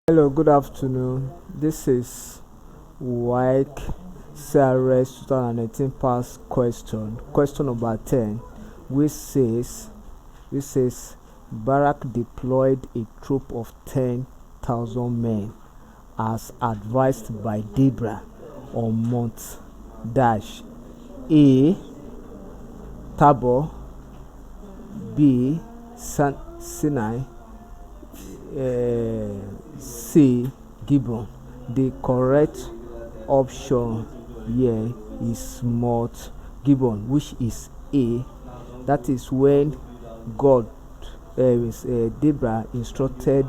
Hello, good afternoon. This is WAEC CRS 2019 past question number 10, which says Barak deployed a troop of 10,000 men as advised by Deborah on Mount Dash. A. Tabor, B. Sinai, C. Gibbon. The correct option here is Mount Gibbon, which is A. That is when God, Deborah instructed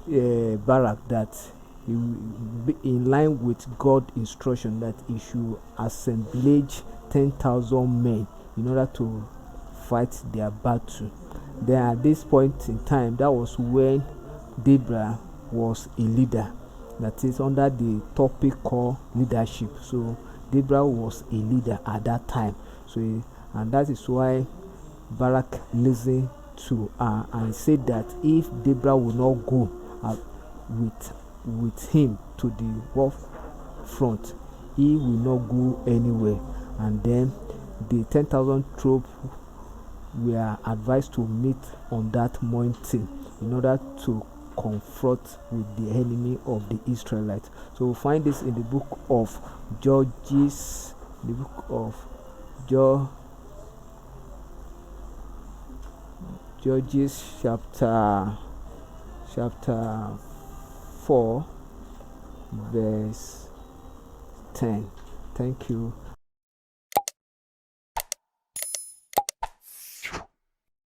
Barak that he will be in line with God's instruction that he should assemblage 10,000 men in order to fight their battle. Then at this point in time, that was when Deborah was a leader, that is under the topic called leadership. So Deborah was a leader at that time. And that is why Barak listened to her and said that if Deborah will not go with him to the war front, he will not go anywhere. And then the 10,000 troops were advised to meet on that mountain in order to confront with the enemy of the Israelites. So we find this in the book of Judges, Judges chapter 4 verse 10. Thank you.